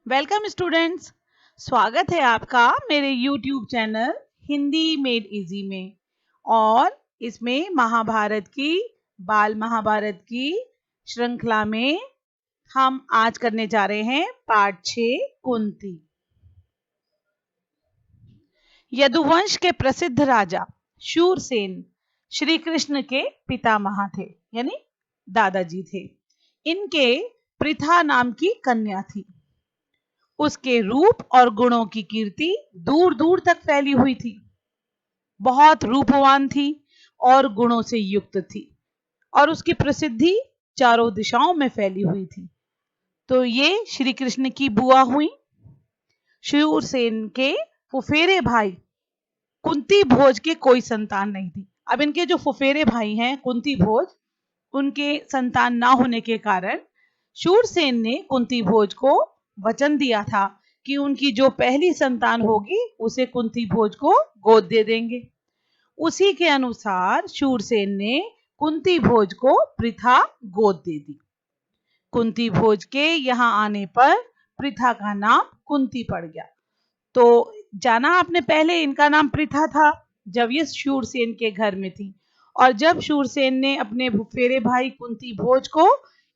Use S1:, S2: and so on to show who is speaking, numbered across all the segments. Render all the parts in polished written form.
S1: Welcome students. स्वागत है आपका मेरे YouTube channel Hindi made easy में। और इसमें महाभारत की बाल महाभारत की श्रृंखला में हम आज करने जा रहे हैं पार्ट 6 कुंती। यदुवंश के प्रसिद्ध राजा शूरसेन श्री कृष्ण के पितामह थे, यानी दादाजी थे। इनके पृथा नाम की कन्या थी। उसके रूप और गुणों की कीर्ति दूर दूर तक फैली हुई थी। बहुत रूपवान थी और गुणों से युक्त थी और उसकी प्रसिद्धि चारों दिशाओं में फैली हुई थी। तो ये श्री कृष्ण की बुआ हुई। शूरसेन के फुफेरे भाई कुंती भोज के कोई संतान नहीं थी। अब इनके जो फुफेरे भाई हैं कुंती भोज, उनके संतान ना होने के कारण शूरसेन ने कुंती भोज को वचन दिया था कि उनकी जो पहली संतान होगी उसे कुंती भोज को गोद दे देंगे। उसी के अनुसार शूरसेन ने कुंती भोज को पृथा गोद दे दी। कुंती भोज के यहाँ आने पर पृथा का नाम कुंती पड़ गया। तो जाना आपने, पहले इनका नाम पृथा था जब ये शूरसेन के घर में थी, और जब शूरसेन ने अपने फुफेरे भाई कुंती भोज को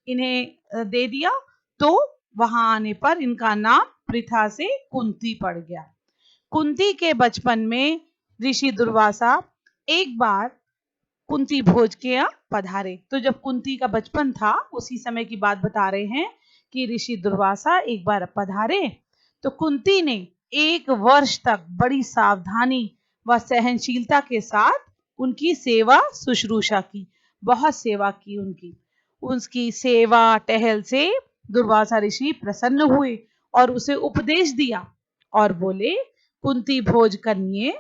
S1: इन्हें दे दिया तो वहां आने पर इनका नाम पृथा से कुंती पड़ गया। कुंती के बचपन में ऋषि दुर्वासा एक बार कुंती भोज के यहाँ पधारे। तो जब कुंती का बचपन था उसी समय की बात बता रहे हैं कि ऋषि दुर्वासा एक बार पधारे तो कुंती ने 1 वर्ष तक बड़ी सावधानी व सहनशीलता के साथ उनकी सेवा शुश्रूषा की। बहुत सेवा की उनकी। उसकी सेवा टहल से दुर्वासा ऋषि प्रसन्न हुए और उसे उपदेश दिया और बोले, कुंती भोज कन्ये,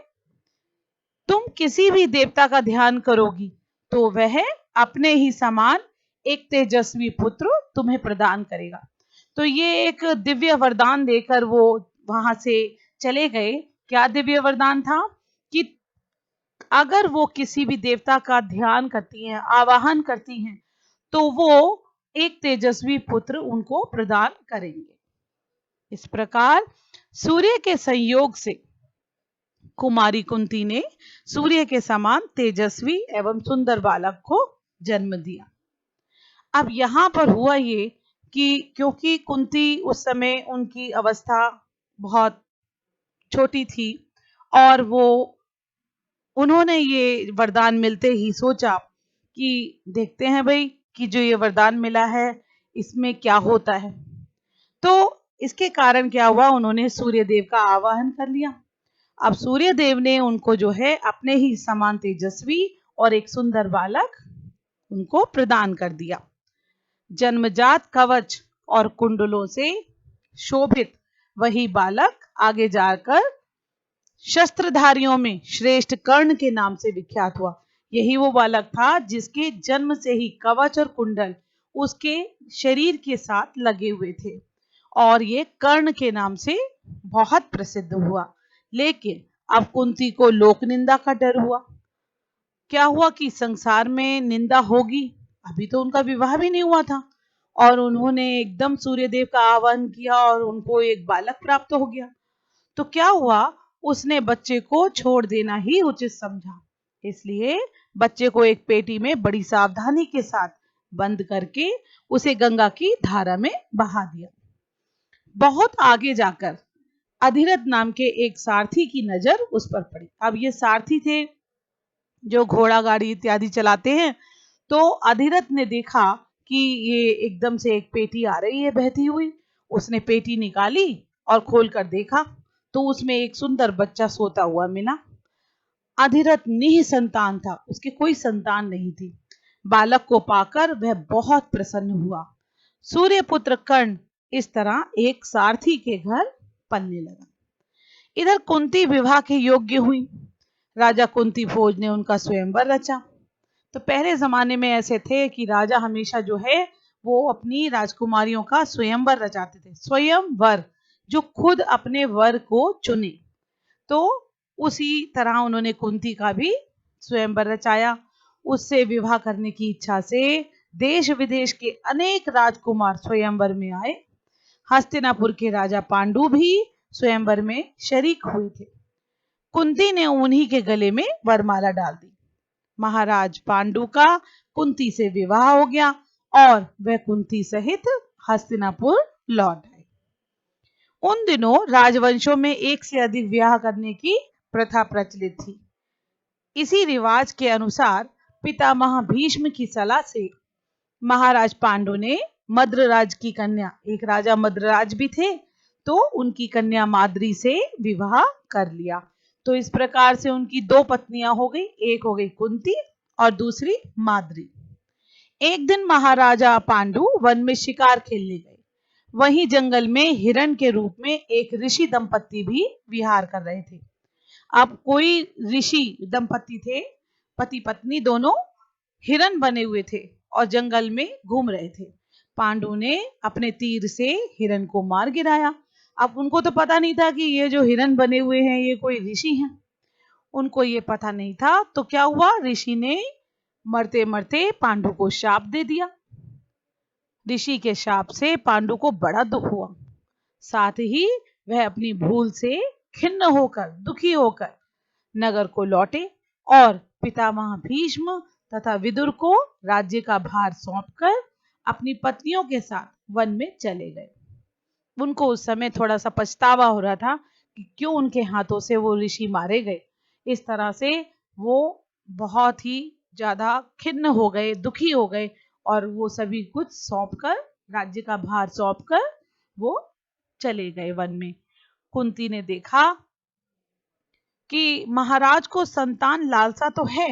S1: तुम किसी भी देवता का ध्यान करोगी तो वह अपने ही समान एक तेजस्वी पुत्र तुम्हें प्रदान करेगा। तो ये एक दिव्य वरदान देकर वो वहां से चले गए। क्या दिव्य वरदान था कि अगर वो किसी भी देवता का ध्यान करती हैं, आवाहन करती हैं, तो वो एक तेजस्वी पुत्र उनको प्रदान करेंगे। इस प्रकार सूर्य के संयोग से कुमारी कुंती ने सूर्य के समान तेजस्वी एवं सुंदर बालक को जन्म दिया। अब यहाँ पर हुआ ये कि क्योंकि कुंती उस समय उनकी अवस्था बहुत छोटी थी और उन्होंने ये वरदान मिलते ही सोचा कि देखते हैं भाई कि जो ये वरदान मिला है इसमें क्या होता है। तो इसके कारण क्या हुआ, उन्होंने सूर्य देव का आवाहन कर लिया। अब सूर्य देव ने उनको जो है अपने ही समान तेजस्वी और एक सुंदर बालक उनको प्रदान कर दिया। जन्मजात कवच और कुंडलों से शोभित वही बालक आगे जाकर शस्त्रधारियों में श्रेष्ठ कर्ण के नाम से विख्यात हुआ। यही वो बालक था जिसके जन्म से ही कवच और कुंडल उसके शरीर के साथ लगे हुए थे और ये कर्ण के नाम से बहुत प्रसिद्ध हुआ। लेकिन अब कुंती को लोक निंदा का डर हुआ। क्या हुआ कि संसार में निंदा होगी, अभी तो उनका विवाह भी नहीं हुआ था और उन्होंने एकदम सूर्यदेव का आह्वान किया और उनको एक बालक प्राप्त हो गया। तो क्या हुआ, उसने बच्चे को छोड़ देना ही उचित समझा। इसलिए बच्चे को एक पेटी में बड़ी सावधानी के साथ बंद करके उसे गंगा की धारा में बहा दिया। बहुत आगे जाकर अधिरथ नाम के एक सारथी की नजर उस पर पड़ी। अब ये सारथी थे जो घोड़ा गाड़ी इत्यादि चलाते हैं। तो अधिरथ ने देखा कि ये एकदम से एक पेटी आ रही है बहती हुई। उसने पेटी निकाली और खोलकर देखा तो उसमें एक सुंदर बच्चा सोता हुआ मिला। अधिरथ निसंतान था, उसके कोई संतान नहीं थी। बालक को पाकर वह बहुत प्रसन्न हुआ। सूर्यपुत्र कर्ण इस तरह एक सारथी के घर पलने लगा। इधर कुंती विवाह के योग्य हुई। राजा कुंती भोज ने उनका स्वयंवर रचा। तो पहले जमाने में ऐसे थे कि राजा हमेशा जो है वो अपनी राजकुमारियों का स्वयंवर रचाते थे। स्वयंवर, जो खुद अपने वर को चुने। तो उसी तरह उन्होंने कुंती का भी स्वयंवर रचाया। उससे विवाह करने की इच्छा से देश विदेश के अनेक राजकुमार स्वयंवर में आए। हस्तिनापुर के राजा पांडु भी स्वयंवर में शरीक हुए थे। कुंती ने उन्हीं के गले में वरमाला डाल दी। महाराज पांडु का कुंती से विवाह हो गया और वह कुंती सहित हस्तिनापुर लौट आए। उन दिनों राजवंशों में एक से अधिक विवाह करने की प्रथा प्रचलित थी। इसी रिवाज के अनुसार पितामह भीष्म की सलाह से महाराज पांडु ने मद्रराज की कन्या, एक राजा मद्रराज भी थे, तो उनकी कन्या माद्री से विवाह कर लिया। तो इस प्रकार से उनकी दो पत्नियां हो गई, एक हो गई कुंती और दूसरी माद्री। एक दिन महाराजा पांडु वन में शिकार खेलने गए। वहीं जंगल में हिरण के रूप में एक ऋषि दंपत्ति भी विहार कर रहे थे। अब कोई ऋषि दंपत्ति थे, पति पत्नी दोनों हिरण बने हुए थे और जंगल में घूम रहे थे। पांडु ने अपने तीर से हिरण को मार गिराया। अब उनको तो पता नहीं था कि ये जो हिरण बने हुए हैं ये कोई ऋषि हैं। उनको ये पता नहीं था, तो क्या हुआ, ऋषि ने मरते मरते पांडु को शाप दे दिया। ऋषि के शाप से पांडु को बड़ा दुख हुआ। साथ ही वह अपनी भूल से खिन्न होकर, दुखी होकर नगर को लौटे और पितामह भीष्म तथा विदुर को राज्य का भार सौंपकर अपनी पत्नियों के साथ वन में चले गए। उनको उस समय थोड़ा सा पछतावा हो रहा था कि क्यों उनके हाथों से वो ऋषि मारे गए। इस तरह से वो बहुत ही ज्यादा खिन्न हो गए, दुखी हो गए और वो सभी कुछ सौंपकर, राज्य का भार सौंपकर वो चले गए वन में। कुंती ने देखा कि महाराज को संतान लालसा तो है,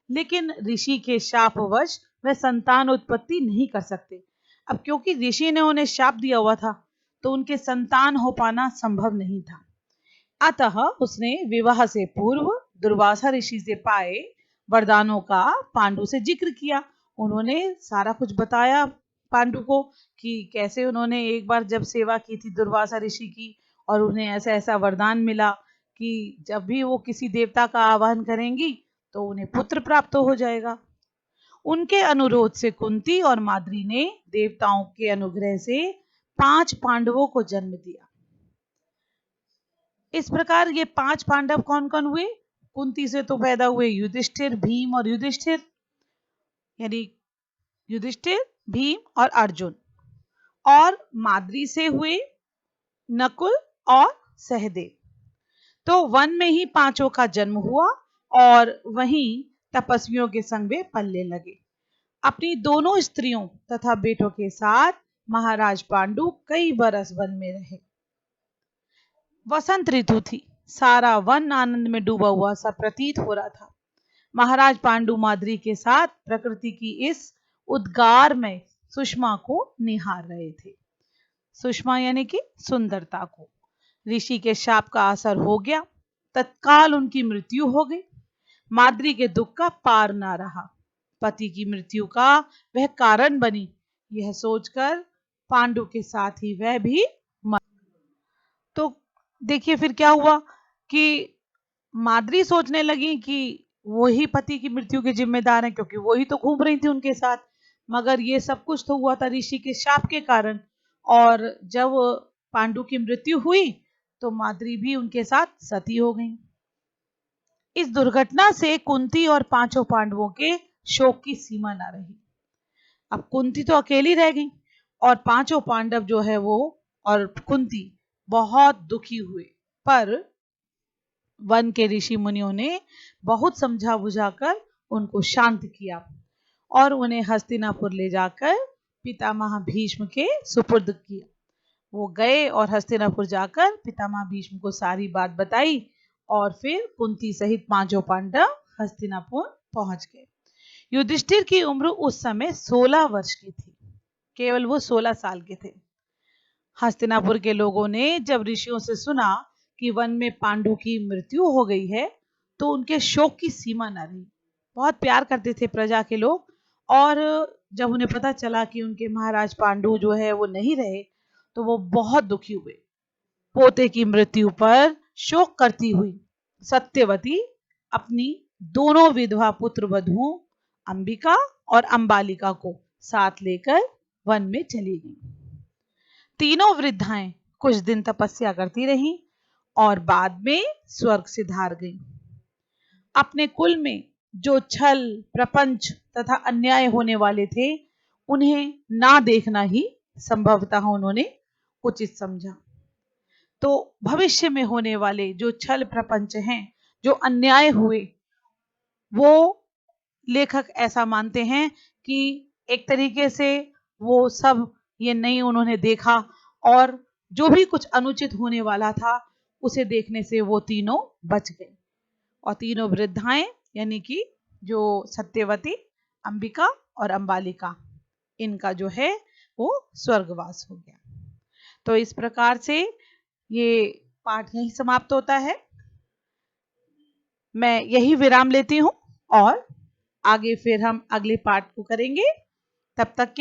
S1: लेकिन ऋषि के शापवश वह संतान उत्पत्ति नहीं कर सकते। अब क्योंकि ऋषि ने उन्हें शाप दिया हुआ था, तो उनके संतान हो पाना संभव नहीं था। अतः उसने विवाह से पूर्व दुर्वासा ऋषि से पाए वरदानों का पांडु से जिक्र किया। उन्होंने सारा कुछ बताया पांडु को कि कैसे उन्होंने एक बार जब सेवा की थी दुर्वासा ऋषि की और उन्हें ऐसा ऐसा वरदान मिला कि जब भी वो किसी देवता का आह्वान करेंगी तो उन्हें पुत्र प्राप्त हो जाएगा। उनके अनुरोध से कुंती और माद्री ने देवताओं के अनुग्रह से 5 पांडवों को जन्म दिया। इस प्रकार ये 5 पांडव कौन कौन हुए? कुंती से तो पैदा हुए युधिष्ठिर, भीम और युधिष्ठिर, यानी युधिष्ठिर, भीम और अर्जुन। और माद्री से हुए नकुल और सहदेव। तो वन में ही 5 का जन्म हुआ और वहीं तपस्वियों के संग वे पलने लगे। अपनी दोनों स्त्रियों तथा बेटों के साथ महाराज पांडु कई बरस वन में रहे। वसंत ऋतु थी, सारा वन आनंद में डूबा हुआ सा प्रतीत हो रहा था। महाराज पांडु माद्री के साथ प्रकृति की इस उद्गार में सुषमा को निहार रहे थे। सुषमा यानी कि सुंदरता को। ऋषि के शाप का असर हो गया, तत्काल उनकी मृत्यु हो गई। माद्री के दुख का पार ना रहा। पति की मृत्यु का वह कारण बनी, यह सोचकर पांडु के साथ ही वह भी मर। तो देखिए फिर क्या हुआ कि माद्री सोचने लगी कि वही पति की मृत्यु के जिम्मेदार हैं, क्योंकि वही तो घूम रही थी उनके साथ। मगर ये सब कुछ तो हुआ था ऋषि के शाप के कारण। और जब पांडु की मृत्यु हुई तो माद्री भी उनके साथ सती हो गई। इस दुर्घटना से कुंती और 5 पांडवों के शोक की सीमा न रही। अब कुंती तो अकेली रह गई और 5 पांडव जो है वो और कुंती बहुत दुखी हुए। पर वन के ऋषि मुनियों ने बहुत समझा बुझाकर उनको शांत किया और उन्हें हस्तिनापुर ले जाकर पितामह भीष्म के सुपुर्द किया। वो गए और हस्तिनापुर जाकर पितामह भीष्म को सारी बात बताई और फिर कुंती सहित 5 पांडव हस्तिनापुर पहुंच गए। युधिष्ठिर की उम्र उस समय 16 वर्ष की थी, केवल वो 16 साल के थे। हस्तिनापुर के लोगों ने जब ऋषियों से सुना कि वन में पांडु की मृत्यु हो गई है तो उनके शोक की सीमा न रही। बहुत प्यार करते थे प्रजा के लोग, और जब उन्हें पता चला कि उनके महाराज पांडु जो है वो नहीं रहे तो वो बहुत दुखी हुए। पोते की मृत्यु पर शोक करती हुई सत्यवती अपनी दोनों विधवा पुत्र वधुओं अंबिका और अंबालिका को साथ लेकर वन में चली गई। तीनों वृद्धाएं कुछ दिन तपस्या करती रहीं और बाद में स्वर्ग सिधार गईं। अपने कुल में जो छल, प्रपंच तथा अन्याय होने वाले थे, उन्हें ना देखना ही संभवतः उन्होंने उचित समझा। तो भविष्य में होने वाले जो छल प्रपंच हैं, जो अन्याय हुए, वो लेखक ऐसा मानते हैं कि एक तरीके से वो सब ये नहीं उन्होंने देखा, और जो भी कुछ अनुचित होने वाला था उसे देखने से वो तीनों बच गए। और तीनों वृद्धाएं यानी कि जो सत्यवती, अंबिका और अंबालिका, इनका जो है वो स्वर्गवास हो गया। तो इस प्रकार से ये पाठ यही समाप्त होता है। मैं यही विराम लेती हूँ और आगे फिर हम अगले पाठ को करेंगे। तब तक